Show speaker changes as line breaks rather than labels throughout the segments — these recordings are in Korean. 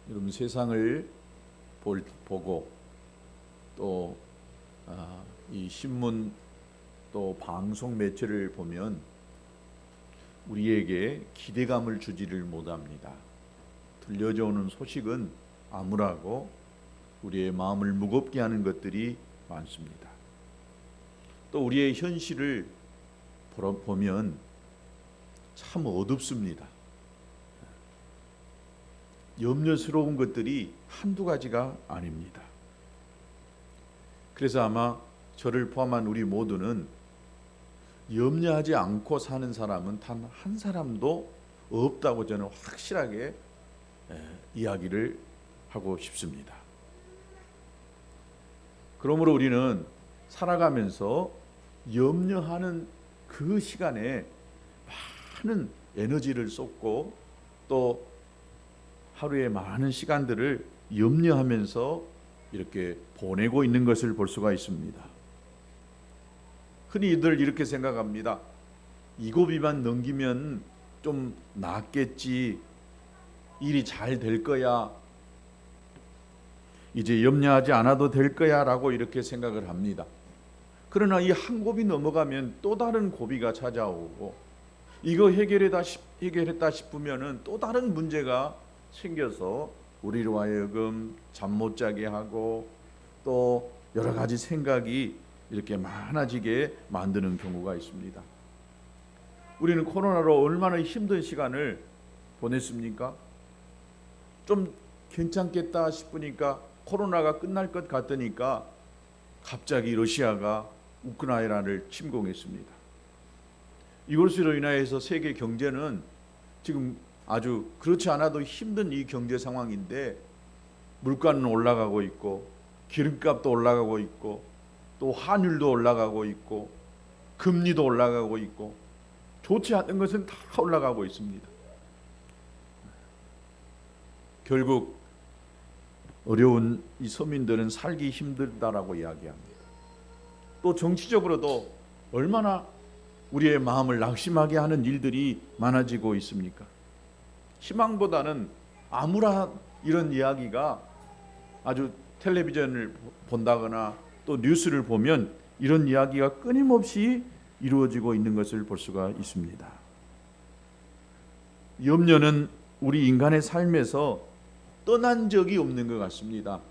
여러분 세상을 보고 또 이 신문 또 방송 매체를 보면 우리에게 기대감을 주지를 못합니다. 들려져 오는 소식은 암울하고 우리의 마음을 무겁게 하는 것들이 많습니다. 또 우리의 현실을 보면 참 어둡습니다. 염려스러운 것들이 한두 가지가 아닙니다. 그래서 아마 저를 포함한 우리 모두는 염려하지 않고 사는 사람은 단 한 사람도 없다고 저는 확실하게 이야기를 하고 싶습니다. 그러므로 우리는 살아가면서 염려하는 그 시간에 많은 에너지를 쏟고 또 하루에 많은 시간들을 염려하면서 이렇게 보내고 있는 것을 볼 수가 있습니다. 흔히들 이렇게 생각합니다. 이 고비만 넘기면 좀 낫겠지, 일이 잘 될 거야, 이제 염려하지 않아도 될 거야 라고 이렇게 생각을 합니다. 그러나 이 한 고비 넘어가면 또 다른 고비가 찾아오고 이거 해결했다 싶으면 또 다른 문제가 생겨서 우리로 하여금 잠 못 자게 하고 또 여러 가지 생각이 이렇게 많아지게 만드는 경우가 있습니다. 우리는 코로나로 얼마나 힘든 시간을 보냈습니까? 좀 괜찮겠다 싶으니까 코로나가 끝날 것 같으니까 갑자기 러시아가 우크라이나를 침공했습니다. 이것으로 인하여서 세계 경제는 지금 아주 그렇지 않아도 힘든 이 경제 상황인데 물가는 올라가고 있고 기름값도 올라가고 있고 또 환율도 올라가고 있고 금리도 올라가고 있고 좋지 않은 것은 다 올라가고 있습니다. 결국 어려운 이 서민들은 살기 힘들다라고 이야기합니다. 또 정치적으로도 얼마나 우리의 마음을 낙심하게 하는 일들이 많아지고 있습니까? 희망보다는 암울한 이런 이야기가 아주 텔레비전을 본다거나 또 뉴스를 보면 이런 이야기가 끊임없이 이루어지고 있는 것을 볼 수가 있습니다. 염려는 우리 인간의 삶에서 떠난 적이 없는 것 같습니다.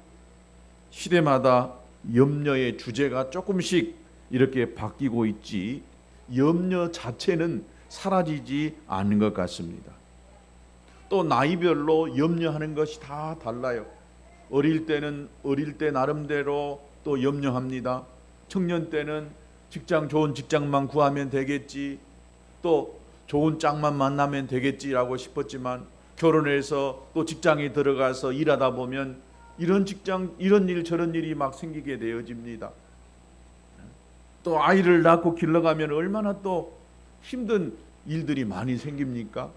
시대마다 염려의 주제가 조금씩 이렇게 바뀌고 있지 염려 자체는 사라지지 않는 것 같습니다. 또 나이별로 염려하는 것이 다 달라요. 어릴 때는 어릴 때 나름대로 또 염려합니다. 청년 때는 좋은 직장만 구하면 되겠지, 또 좋은 짝만 만나면 되겠지라고 싶었지만 결혼해서 또 직장에 들어가서 일하다 보면 이런 일 저런 일이 막 생기게 되어집니다. 또 아이를 낳고 길러가면 얼마나 또 힘든 일들이 많이 생깁니까?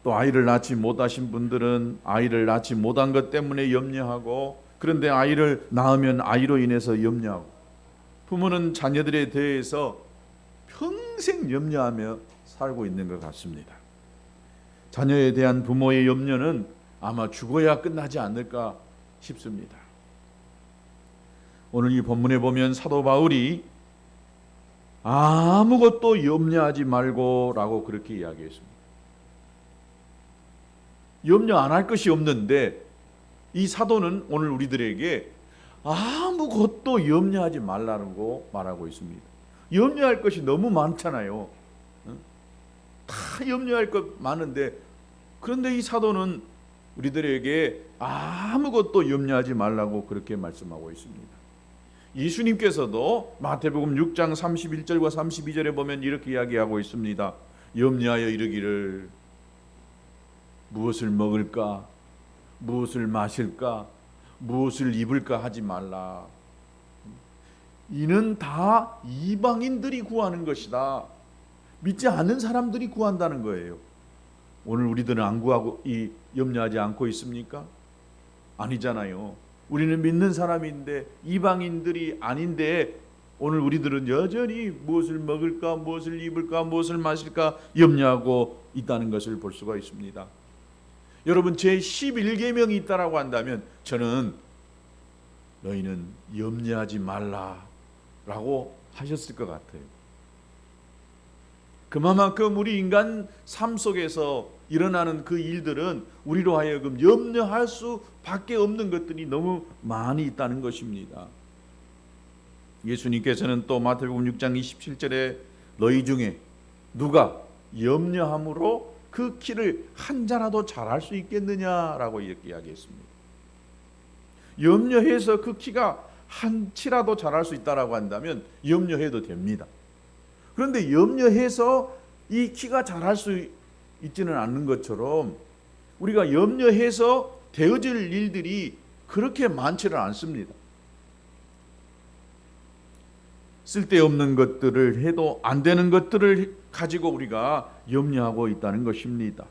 또 아이를 낳지 못하신 분들은 아이를 낳지 못한 것 때문에 염려하고, 그런데 아이를 낳으면 아이로 인해서 염려하고, 부모는 자녀들에 대해서 평생 염려하며 살고 있는 것 같습니다. 자녀에 대한 부모의 염려는 아마 죽어야 끝나지 않을까 싶습니다. 오늘 이 본문에 보면 사도 바울이 아무것도 염려하지 말고 라고 그렇게 이야기했습니다. 염려 안 할 것이 없는데 이 사도는 오늘 우리들에게 아무것도 염려하지 말라고 말하고 있습니다. 염려할 것이 너무 많잖아요. 다 염려할 것 많은데, 그런데 이 사도는 우리들에게 아무것도 염려하지 말라고 그렇게 말씀하고 있습니다. 예수님께서도 마태복음 6장 31절과 32절에 보면 이렇게 이야기하고 있습니다. 염려하여 이르기를 무엇을 먹을까, 무엇을 마실까, 무엇을 입을까 하지 말라. 이는 다 이방인들이 구하는 것이다. 믿지 않는 사람들이 구한다는 거예요. 오늘 우리들은 안 구하고 염려하지 않고 있습니까? 아니잖아요. 우리는 믿는 사람인데 이방인들이 아닌데 오늘 우리들은 여전히 무엇을 먹을까, 무엇을 입을까, 무엇을 마실까 염려하고 있다는 것을 볼 수가 있습니다. 여러분, 제 11계명이 있다라고 한다면 저는 너희는 염려하지 말라라고 하셨을 것 같아요. 그만큼 우리 인간 삶 속에서 일어나는 그 일들은 우리로 하여금 염려할 수밖에 없는 것들이 너무 많이 있다는 것입니다. 예수님께서는 또 마태복음 6장 27절에 너희 중에 누가 염려함으로 그 키를 한 자라도 자랄 수 있겠느냐라고 이렇게 이야기했습니다. 염려해서 그 키가 한 치라도 자랄 수 있다라고 한다면 염려해도 됩니다. 그런데 염려해서 이 키가 자랄 수 있지는 않는 것처럼 우리가 염려해서 되어질 일들이 그렇게 많지는 않습니다. 쓸데없는 것들을 해도 안 되는 것들을 가지고 우리가 염려하고 있다는 것입니다.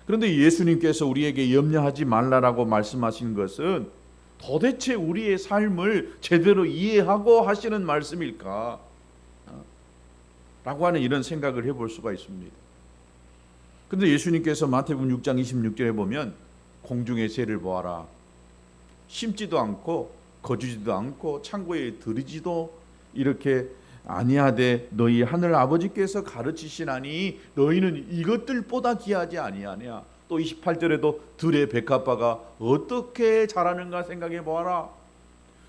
그런데 예수님께서 우리에게 염려하지 말라라고 말씀하신 것은 도대체 우리의 삶을 제대로 이해하고 하시는 말씀일까? 라고 하는 이런 생각을 해볼 수가 있습니다. 그런데 예수님께서 마태복음 6장 26절에 보면 공중의 새를 보아라. 심지도 않고 거두지도 않고 창고에 들이지도 이렇게 아니하되 너희 하늘 아버지께서 가르치시나니 너희는 이것들보다 귀하지 아니하냐. 또 28절에도 들의 백합화가 어떻게 자라는가 생각해 보아라.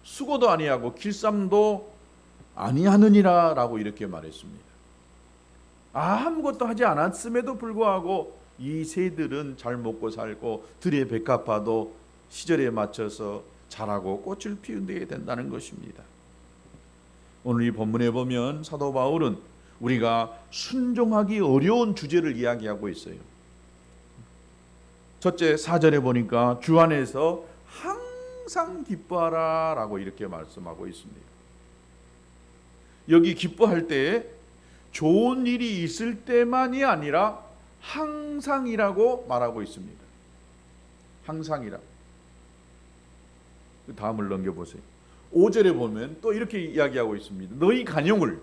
수고도 아니하고 길쌈도 아니하느니라 라고 이렇게 말했습니다. 아무것도 하지 않았음에도 불구하고 이 새들은 잘 먹고 살고 들의 백합화도 시절에 맞춰서 자라고 꽃을 피우게 된다는 것입니다. 오늘 이 본문에 보면 사도 바울은 우리가 순종하기 어려운 주제를 이야기하고 있어요. 첫째 4절에 보니까 주 안에서 항상 기뻐하라 라고 이렇게 말씀하고 있습니다. 여기 기뻐할 때 좋은 일이 있을 때만이 아니라 항상이라고 말하고 있습니다. 항상이라. 그 다음을 넘겨보세요. 5절에 보면 또 이렇게 이야기하고 있습니다. 너희 간용을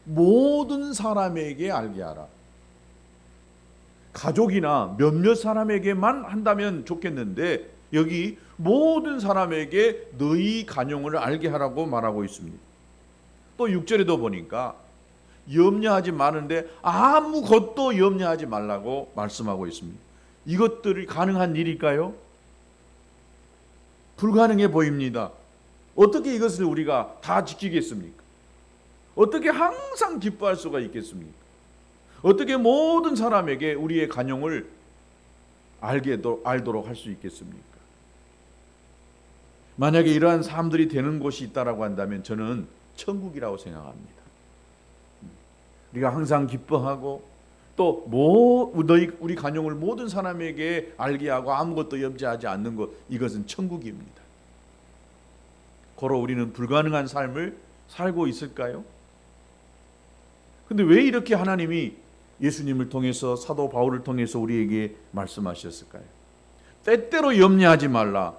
모든 사람에게 알게 하라. 가족이나 몇몇 사람에게만 한다면 좋겠는데 여기 모든 사람에게 너희 간용을 알게 하라고 말하고 있습니다. 또 6절에도 보니까 염려하지 마는데 아무것도 염려하지 말라고 말씀하고 있습니다. 이것들이 가능한 일일까요? 불가능해 보입니다. 어떻게 이것을 우리가 다 지키겠습니까? 어떻게 항상 기뻐할 수가 있겠습니까? 어떻게 모든 사람에게 우리의 간용을 알도록 할 수 있겠습니까? 만약에 이러한 사람들이 되는 곳이 있다라고 한다면 저는 천국이라고 생각합니다. 우리가 항상 기뻐하고 또 우리 간용을 모든 사람에게 알게 하고 아무것도 염려하지 않는 것, 이것은 천국입니다. 고로 우리는 불가능한 삶을 살고 있을까요? 근데 왜 이렇게 하나님이 예수님을 통해서 사도 바울을 통해서 우리에게 말씀하셨을까요? 때때로 염려하지 말라.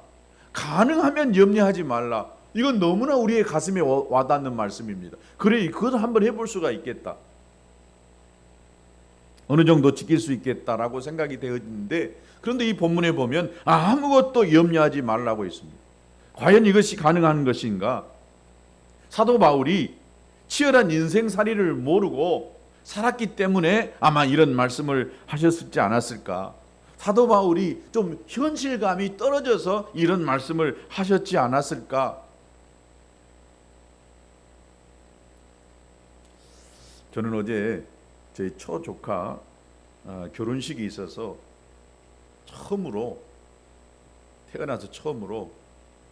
가능하면 염려하지 말라. 이건 너무나 우리의 가슴에 와닿는 말씀입니다. 그래, 그것을 한번 해볼 수가 있겠다. 어느 정도 지킬 수 있겠다라고 생각이 되어지는데, 그런데 이 본문에 보면 아무것도 염려하지 말라고 했습니다. 과연 이것이 가능한 것인가? 사도 바울이 치열한 인생살이를 모르고 살았기 때문에 아마 이런 말씀을 하셨을지 않았을까? 사도 바울이 좀 현실감이 떨어져서 이런 말씀을 하셨지 않았을까? 저는 어제 저희 처조카 결혼식이 있어서 태어나서 처음으로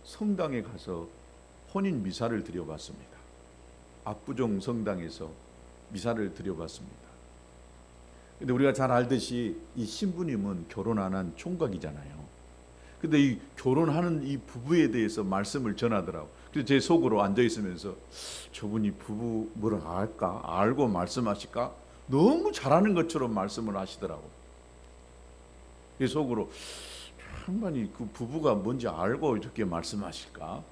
성당에 가서 혼인 미사를 드려봤습니다. 압구정 성당에서 미사를 드려봤습니다. 근데 우리가 잘 알듯이 이 신부님은 결혼 안 한 총각이잖아요. 근데 이 결혼하는 이 부부에 대해서 말씀을 전하더라고. 그래서 제 속으로 앉아 있으면서 저분이 부부 뭐라 할까? 알고 말씀하실까? 너무 잘하는 것처럼 말씀을 하시더라고. 제 속으로 한번이 그 부부가 뭔지 알고 이렇게 말씀하실까?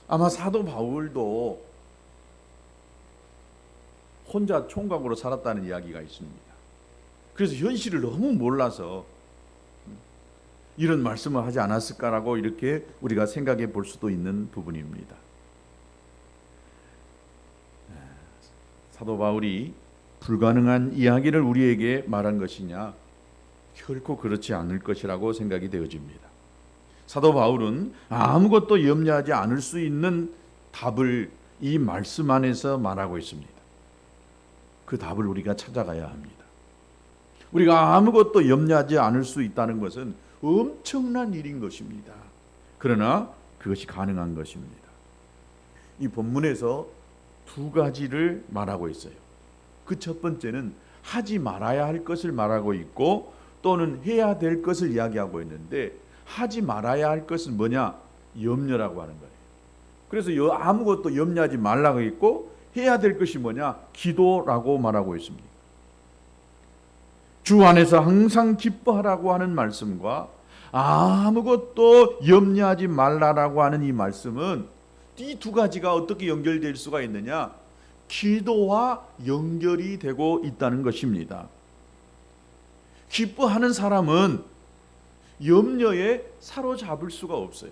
아마 사도 바울도 혼자 총각으로 살았다는 이야기가 있습니다. 그래서 현실을 너무 몰라서 이런 말씀을 하지 않았을까라고 이렇게 우리가 생각해 볼 수도 있는 부분입니다. 사도 바울이 불가능한 이야기를 우리에게 말한 것이냐? 결코 그렇지 않을 것이라고 생각이 되어집니다. 사도 바울은 아무것도 염려하지 않을 수 있는 답을 이 말씀 안에서 말하고 있습니다. 그 답을 우리가 찾아가야 합니다. 우리가 아무것도 염려하지 않을 수 있다는 것은 엄청난 일인 것입니다. 그러나 그것이 가능한 것입니다. 이 본문에서 두 가지를 말하고 있어요. 그 첫 번째는 하지 말아야 할 것을 말하고 있고 또는 해야 될 것을 이야기하고 있는데, 하지 말아야 할 것은 뭐냐? 염려라고 하는 거예요. 그래서 아무것도 염려하지 말라고 했고, 해야 될 것이 뭐냐? 기도라고 말하고 있습니다. 주 안에서 항상 기뻐하라고 하는 말씀과 아무것도 염려하지 말라라고 하는 이 말씀은, 이 두 가지가 어떻게 연결될 수가 있느냐? 기도와 연결이 되고 있다는 것입니다. 기뻐하는 사람은 염려에 사로잡힐 수가 없어요.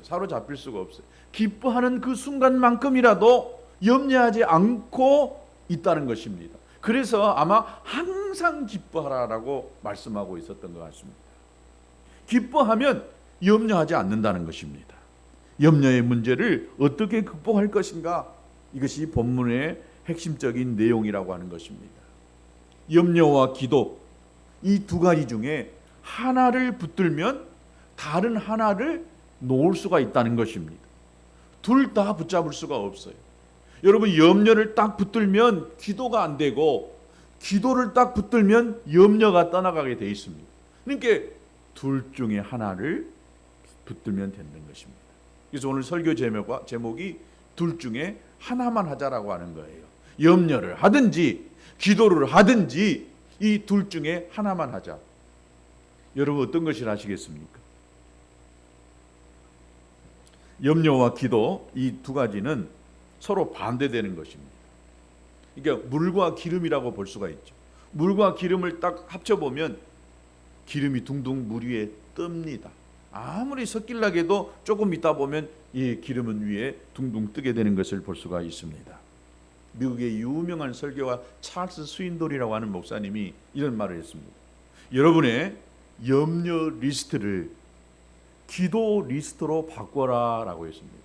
기뻐하는 그 순간만큼이라도 염려하지 않고 있다는 것입니다. 그래서 아마 항상 기뻐하라라고 말씀하고 있었던 것 같습니다. 기뻐하면 염려하지 않는다는 것입니다. 염려의 문제를 어떻게 극복할 것인가? 이것이 본문의 핵심적인 내용이라고 하는 것입니다. 염려와 기도, 이 두 가지 중에 하나를 붙들면 다른 하나를 놓을 수가 있다는 것입니다. 둘 다 붙잡을 수가 없어요. 여러분, 염려를 딱 붙들면 기도가 안 되고, 기도를 딱 붙들면 염려가 떠나가게 돼 있습니다. 그러니까 둘 중에 하나를 붙들면 되는 것입니다. 그래서 오늘 설교 제목이 둘 중에 하나만 하자라고 하는 거예요. 염려를 하든지 기도를 하든지 이 둘 중에 하나만 하자. 여러분, 어떤 것을 하시겠습니까? 염려와 기도, 이 두 가지는 서로 반대되는 것입니다. 그러니까 물과 기름이라고 볼 수가 있죠. 물과 기름을 딱 합쳐보면 기름이 둥둥 물 위에 뜹니다. 아무리 섞일라 해도 조금 있다 보면 이 기름은 위에 둥둥 뜨게 되는 것을 볼 수가 있습니다. 미국의 유명한 설교가 찰스 스윈돌이라고 하는 목사님이 이런 말을 했습니다. 여러분의 염려 리스트를 기도 리스트로 바꿔라 라고 했습니다.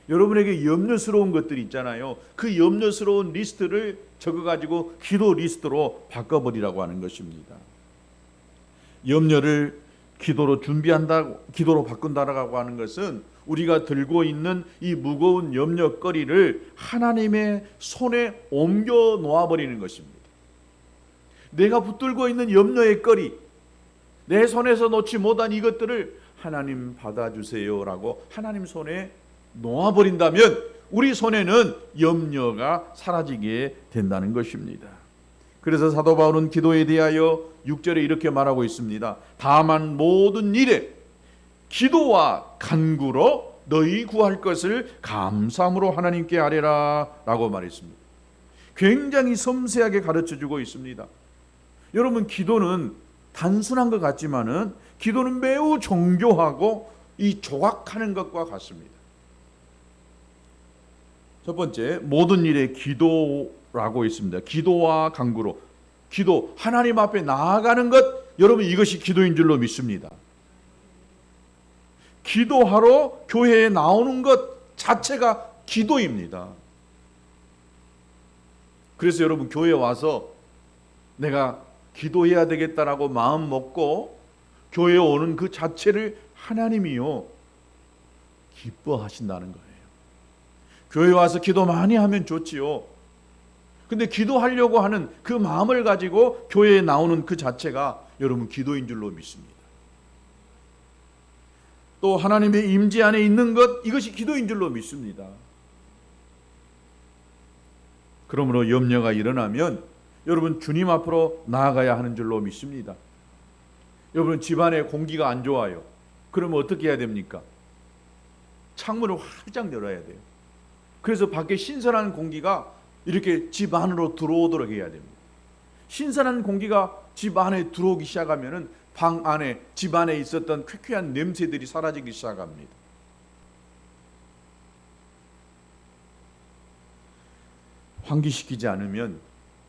여러분에게 염려스러운 것들이 있잖아요. 그 염려스러운 리스트를 적어가지고 기도 리스트로 바꿔버리라고 하는 것입니다. 염려를 기도로 기도로 바꾼다라고 하는 것은 우리가 들고 있는 이 무거운 염려거리를 하나님의 손에 옮겨 놓아버리는 것입니다. 내가 붙들고 있는 염려의 거리, 내 손에서 놓지 못한 이것들을 하나님 받아주세요라고 하나님 손에 놓아버린다면 우리 손에는 염려가 사라지게 된다는 것입니다. 그래서 사도 바울은 기도에 대하여 6절에 이렇게 말하고 있습니다. 다만 모든 일에 기도와 간구로 너희 구할 것을 감사함으로 하나님께 아뢰라 라고 말했습니다. 굉장히 섬세하게 가르쳐주고 있습니다. 여러분, 기도는 단순한 것 같지만은 기도는 매우 정교하고 이 조각하는 것과 같습니다. 첫 번째, 모든 일에 기도라고 있습니다. 기도와 간구로. 기도, 하나님 앞에 나아가는 것, 여러분 이것이 기도인 줄로 믿습니다. 기도하러 교회에 나오는 것 자체가 기도입니다. 그래서 여러분, 교회에 와서 내가 기도해야 되겠다라고 마음 먹고 교회에 오는 그 자체를 하나님이요 기뻐하신다는 거예요. 교회 와서 기도 많이 하면 좋지요. 근데 기도하려고 하는 그 마음을 가지고 교회에 나오는 그 자체가 여러분 기도인 줄로 믿습니다. 또 하나님의 임재 안에 있는 것, 이것이 기도인 줄로 믿습니다. 그러므로 염려가 일어나면 여러분 주님 앞으로 나아가야 하는 줄로 믿습니다. 여러분, 집안에 공기가 안 좋아요. 그러면 어떻게 해야 됩니까? 창문을 활짝 열어야 돼요. 그래서 밖에 신선한 공기가 이렇게 집 안으로 들어오도록 해야 됩니다. 신선한 공기가 집 안에 들어오기 시작하면은 방 안에, 집 안에 있었던 쾌쾌한 냄새들이 사라지기 시작합니다. 환기시키지 않으면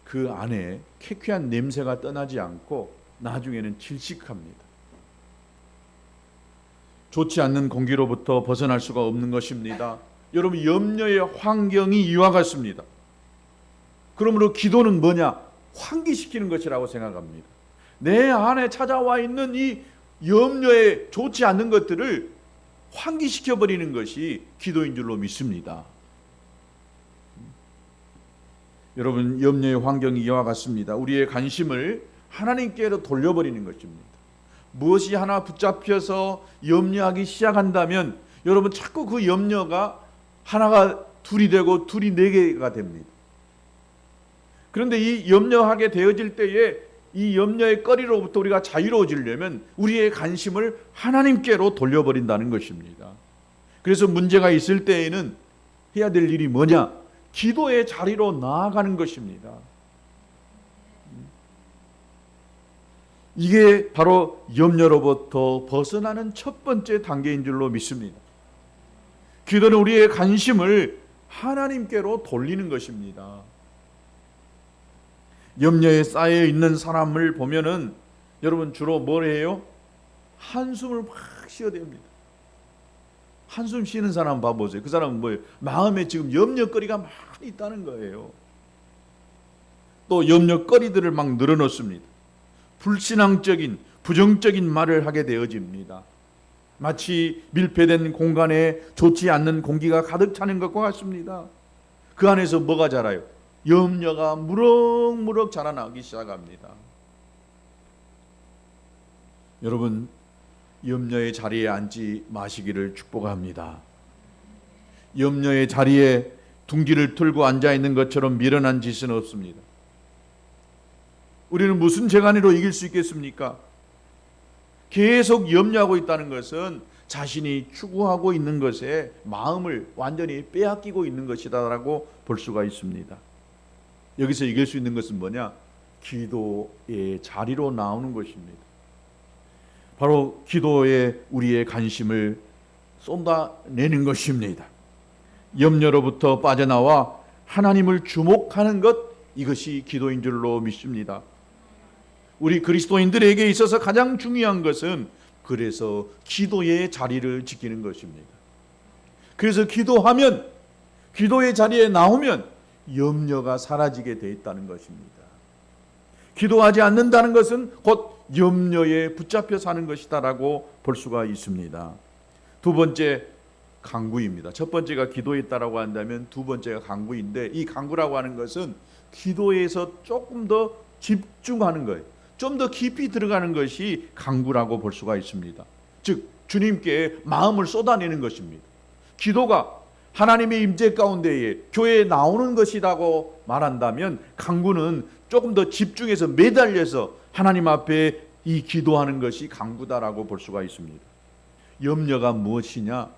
그 안에 쾌쾌한 냄새가 떠나지 않고 나중에는 질식합니다. 좋지 않는 공기로부터 벗어날 수가 없는 것입니다. 여러분, 염려의 환경이 이와 같습니다. 그러므로 기도는 뭐냐? 환기시키는 것이라고 생각합니다. 내 안에 찾아와 있는 이 염려에 좋지 않는 것들을 환기시켜버리는 것이 기도인 줄로 믿습니다. 여러분, 염려의 환경이 이와 같습니다. 우리의 관심을 하나님께로 돌려버리는 것입니다. 무엇이 하나 붙잡혀서 염려하기 시작한다면 여러분, 자꾸 그 염려가 하나가 둘이 되고 둘이 네 개가 됩니다. 그런데 이 염려하게 되어질 때에 이 염려의 거리로부터 우리가 자유로워지려면 우리의 관심을 하나님께로 돌려버린다는 것입니다. 그래서 문제가 있을 때에는 해야 될 일이 뭐냐? 기도의 자리로 나아가는 것입니다. 이게 바로 염려로부터 벗어나는 첫 번째 단계인 줄로 믿습니다. 기도는 우리의 관심을 하나님께로 돌리는 것입니다. 염려에 쌓여 있는 사람을 보면은 여러분 주로 뭘 해요? 한숨을 막 쉬어댑니다. 한숨 쉬는 사람 봐보세요. 그 사람은 뭐예요? 마음에 지금 염려거리가 많이 있다는 거예요. 또 염려거리들을 막 늘어놓습니다. 불신앙적인, 부정적인 말을 하게 되어집니다. 마치 밀폐된 공간에 좋지 않는 공기가 가득 차는 것과 같습니다. 그 안에서 뭐가 자라요? 염려가 무럭무럭 자라나기 시작합니다. 여러분, 염려의 자리에 앉지 마시기를 축복합니다. 염려의 자리에 둥기를 틀고 앉아있는 것처럼 미련한 짓은 없습니다. 우리는 무슨 재간으로 이길 수 있겠습니까? 계속 염려하고 있다는 것은 자신이 추구하고 있는 것에 마음을 완전히 빼앗기고 있는 것이다라고 볼 수가 있습니다. 여기서 이길 수 있는 것은 뭐냐? 기도의 자리로 나오는 것입니다. 바로 기도에 우리의 관심을 쏟아내는 것입니다. 염려로부터 빠져나와 하나님을 주목하는 것, 이것이 기도인 줄로 믿습니다. 우리 그리스도인들에게 있어서 가장 중요한 것은 그래서 기도의 자리를 지키는 것입니다. 그래서 기도하면, 기도의 자리에 나오면 염려가 사라지게 돼 있다는 것입니다. 기도하지 않는다는 것은 곧 염려에 붙잡혀 사는 것이다라고 볼 수가 있습니다. 두 번째, 간구입니다. 첫 번째가 기도에 있다라고 한다면 두 번째가 간구인데, 이 간구라고 하는 것은 기도에서 조금 더 집중하는 거예요. 좀 더 깊이 들어가는 것이 간구라고 볼 수가 있습니다. 즉 주님께 마음을 쏟아내는 것입니다. 기도가 하나님의 임재 가운데에 교회에 나오는 것이라고 말한다면 간구는 조금 더 집중해서 매달려서 하나님 앞에 이 기도하는 것이 간구다라고 볼 수가 있습니다. 염려가 무엇이냐?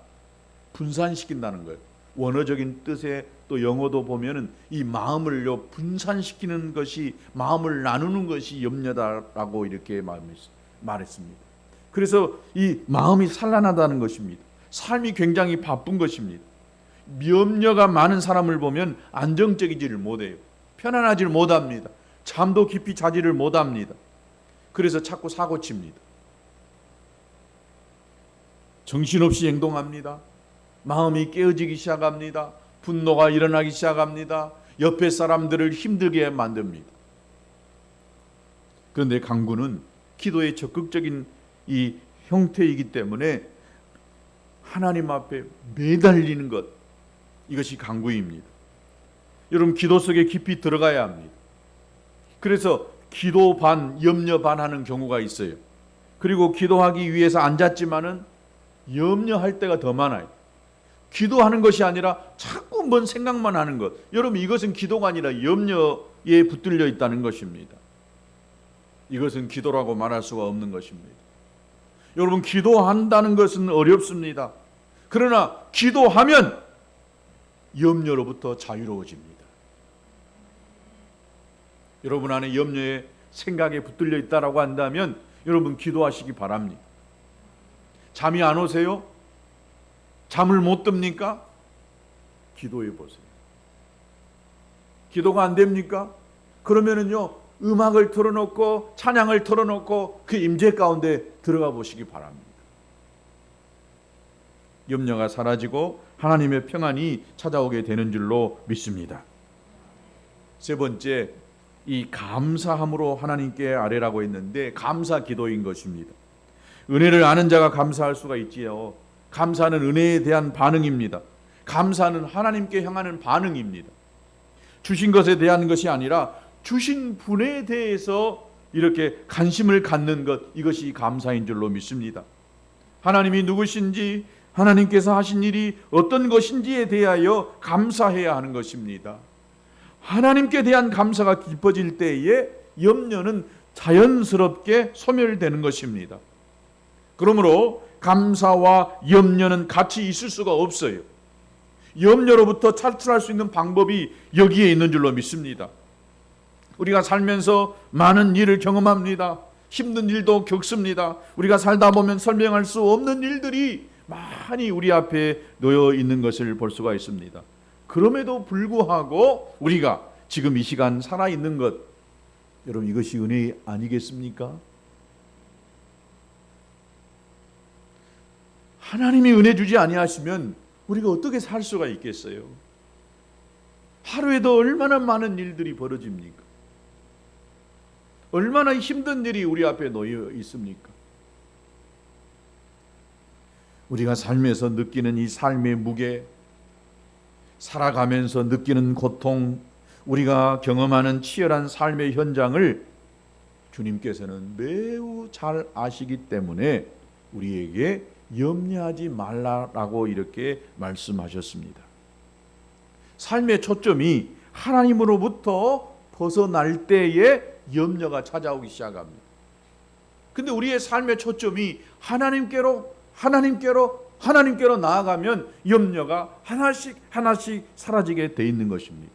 분산시킨다는 거예요. 원어적인 뜻에 또 영어도 보면은 이 마음을요 분산시키는 것이, 마음을 나누는 것이 염려다라고 이렇게 말했습니다. 그래서 이 마음이 산란하다는 것입니다. 삶이 굉장히 바쁜 것입니다. 염려가 많은 사람을 보면 안정적이지를 못해요. 편안하지를 못합니다. 잠도 깊이 자지를 못합니다. 그래서 자꾸 사고칩니다. 정신없이 행동합니다. 마음이 깨어지기 시작합니다. 분노가 일어나기 시작합니다. 옆에 사람들을 힘들게 만듭니다. 그런데 간구는 기도의 적극적인 이 형태이기 때문에 하나님 앞에 매달리는 것, 이것이 간구입니다. 여러분, 기도 속에 깊이 들어가야 합니다. 그래서 기도 반, 염려 반 하는 경우가 있어요. 그리고 기도하기 위해서 앉았지만은 염려할 때가 더 많아요. 기도하는 것이 아니라 자꾸 뭔 생각만 하는 것. 여러분, 이것은 기도가 아니라 염려에 붙들려 있다는 것입니다. 이것은 기도라고 말할 수가 없는 것입니다. 여러분, 기도한다는 것은 어렵습니다. 그러나 기도하면 염려로부터 자유로워집니다. 여러분 안에 염려의 생각에 붙들려 있다라고 한다면 여러분 기도하시기 바랍니다. 잠이 안 오세요? 잠을 못 듭니까? 기도해 보세요. 기도가 안 됩니까? 그러면은요, 음악을 틀어놓고 찬양을 틀어놓고 그 임재 가운데 들어가 보시기 바랍니다. 염려가 사라지고 하나님의 평안이 찾아오게 되는 줄로 믿습니다. 세 번째, 이 감사함으로 하나님께 아뢰라고 했는데 감사 기도인 것입니다. 은혜를 아는 자가 감사할 수가 있지요. 감사는 은혜에 대한 반응입니다. 감사는 하나님께 향하는 반응입니다. 주신 것에 대한 것이 아니라 주신 분에 대해서 이렇게 관심을 갖는 것, 이것이 감사인 줄로 믿습니다. 하나님이 누구신지, 하나님께서 하신 일이 어떤 것인지에 대하여 감사해야 하는 것입니다. 하나님께 대한 감사가 깊어질 때에 염려는 자연스럽게 소멸되는 것입니다. 그러므로 감사와 염려는 같이 있을 수가 없어요. 염려로부터 탈출할 수 있는 방법이 여기에 있는 줄로 믿습니다. 우리가 살면서 많은 일을 경험합니다. 힘든 일도 겪습니다. 우리가 살다 보면 설명할 수 없는 일들이 많이 우리 앞에 놓여 있는 것을 볼 수가 있습니다. 그럼에도 불구하고 우리가 지금 이 시간 살아있는 것, 여러분 이것이 은혜 아니겠습니까? 하나님이 은혜 주지 아니하시면 우리가 어떻게 살 수가 있겠어요? 하루에도 얼마나 많은 일들이 벌어집니까? 얼마나 힘든 일이 우리 앞에 놓여 있습니까? 우리가 삶에서 느끼는 이 삶의 무게, 살아가면서 느끼는 고통, 우리가 경험하는 치열한 삶의 현장을 주님께서는 매우 잘 아시기 때문에 우리에게 염려하지 말라라고 이렇게 말씀하셨습니다. 삶의 초점이 하나님으로부터 벗어날 때에 염려가 찾아오기 시작합니다. 근데 우리의 삶의 초점이 하나님께로 나아가면 염려가 하나씩 사라지게 돼 있는 것입니다.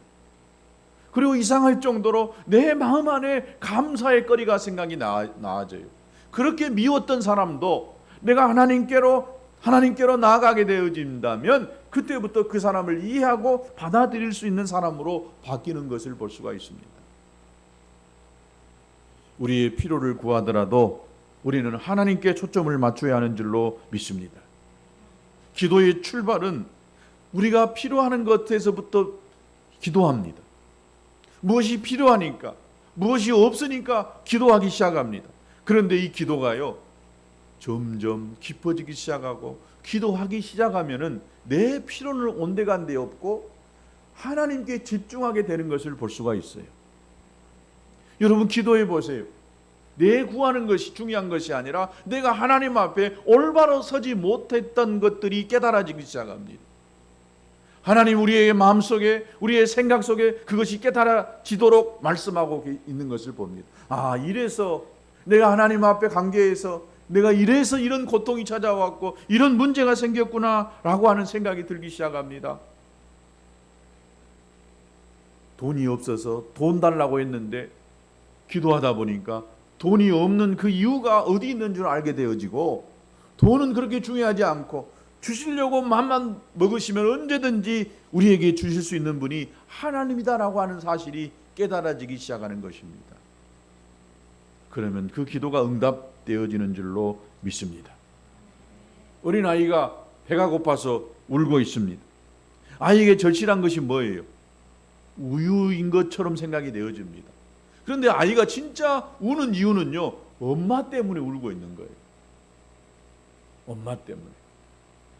그리고 이상할 정도로 내 마음 안에 감사의 거리가 생각이 나아져요. 그렇게 미웠던 사람도 내가 하나님께로 나아가게 되어진다면 그때부터 그 사람을 이해하고 받아들일 수 있는 사람으로 바뀌는 것을 볼 수가 있습니다. 우리의 필요를 구하더라도 우리는 하나님께 초점을 맞춰야 하는 줄로 믿습니다. 기도의 출발은 우리가 필요한 것에서부터 기도합니다. 무엇이 필요하니까, 무엇이 없으니까 기도하기 시작합니다. 그런데 이 기도가요, 점점 깊어지기 시작하고 기도하기 시작하면은 내 필요는 온데간데 없고 하나님께 집중하게 되는 것을 볼 수가 있어요. 여러분 기도해 보세요. 내 구하는 것이 중요한 것이 아니라 내가 하나님 앞에 올바로 서지 못했던 것들이 깨달아지기 시작합니다. 하나님 우리의 마음속에, 우리의 생각 속에 그것이 깨달아지도록 말씀하고 있는 것을 봅니다. 아, 이래서 내가 하나님 앞에 관계에서 내가 이래서 이런 고통이 찾아왔고 이런 문제가 생겼구나 라고 하는 생각이 들기 시작합니다. 돈이 없어서 돈 달라고 했는데 기도하다 보니까 돈이 없는 그 이유가 어디 있는 줄 알게 되어지고, 돈은 그렇게 중요하지 않고 주시려고 맘만 먹으시면 언제든지 우리에게 주실 수 있는 분이 하나님이다라고 하는 사실이 깨달아지기 시작하는 것입니다. 그러면 그 기도가 응답되어지는 줄로 믿습니다. 어린아이가 배가 고파서 울고 있습니다. 아이에게 절실한 것이 뭐예요? 우유인 것처럼 생각이 되어집니다. 그런데 아이가 진짜 우는 이유는요, 엄마 때문에 울고 있는 거예요. 엄마 때문에.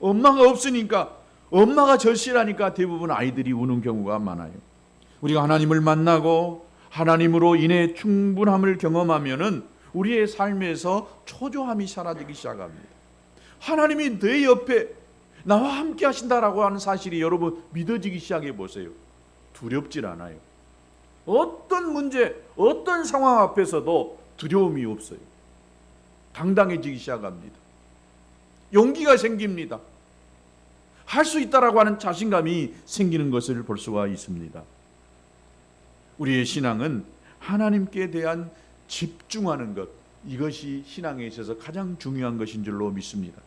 엄마가 없으니까, 엄마가 절실하니까 대부분 아이들이 우는 경우가 많아요. 우리가 하나님을 만나고 하나님으로 인해 충분함을 경험하면은 우리의 삶에서 초조함이 사라지기 시작합니다. 하나님이 내 옆에 나와 함께 하신다라고 하는 사실이 여러분 믿어지기 시작해 보세요. 두렵질 않아요. 어떤 문제, 어떤 상황 앞에서도 두려움이 없어요. 당당해지기 시작합니다. 용기가 생깁니다. 할 수 있다라고 하는 자신감이 생기는 것을 볼 수가 있습니다. 우리의 신앙은 하나님께 대한 집중하는 것, 이것이 신앙에 있어서 가장 중요한 것인 줄로 믿습니다.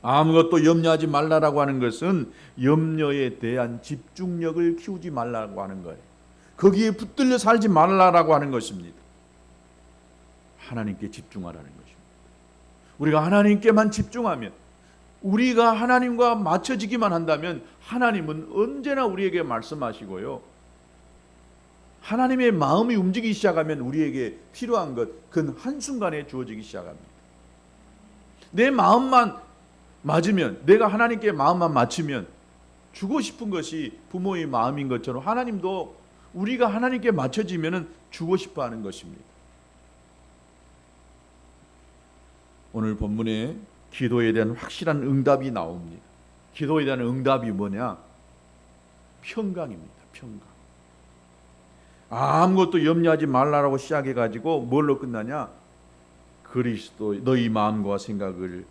아무것도 염려하지 말라라고 하는 것은 염려에 대한 집중력을 키우지 말라고 하는 거예요. 거기에 붙들려 살지 말라라고 하는 것입니다. 하나님께 집중하라는 것입니다. 우리가 하나님께만 집중하면, 우리가 하나님과 맞춰지기만 한다면 하나님은 언제나 우리에게 말씀하시고요, 하나님의 마음이 움직이기 시작하면 우리에게 필요한 것, 그건 한순간에 주어지기 시작합니다. 내 마음만 맞으면, 내가 하나님께 마음만 맞추면 주고 싶은 것이 부모의 마음인 것처럼 하나님도 우리가 하나님께 맞춰지면 주고 싶어 하는 것입니다. 오늘 본문에 기도에 대한 확실한 응답이 나옵니다. 기도에 대한 응답이 뭐냐? 평강입니다. 평강. 아무것도 염려하지 말라라고 시작해가지고 뭘로 끝나냐? 그리스도 너희 마음과 생각을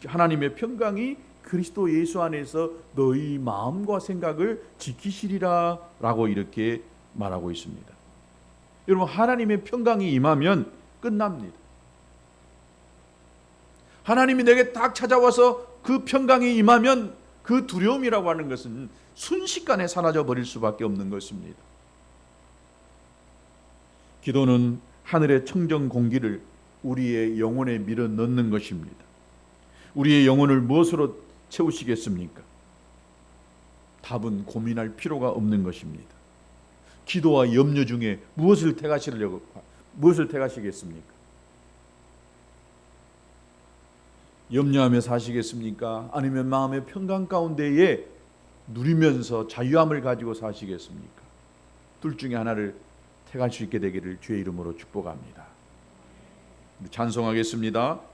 하나님의 평강이 그리스도 예수 안에서 너희 마음과 생각을 지키시리라 라고 이렇게 말하고 있습니다. 여러분, 하나님의 평강이 임하면 끝납니다. 하나님이 내게 딱 찾아와서 그 평강이 임하면 그 두려움이라고 하는 것은 순식간에 사라져 버릴 수밖에 없는 것입니다. 기도는 하늘의 청정 공기를 우리의 영혼에 밀어 넣는 것입니다. 우리의 영혼을 무엇으로 채우시겠습니까? 답은 고민할 필요가 없는 것입니다. 기도와 염려 중에 무엇을 택하시겠습니까? 염려하며 사시겠습니까? 아니면 마음의 평강 가운데에 누리면서 자유함을 가지고 사시겠습니까? 둘 중에 하나를 택할 수 있게 되기를 주의 이름으로 축복합니다. 찬송하겠습니다.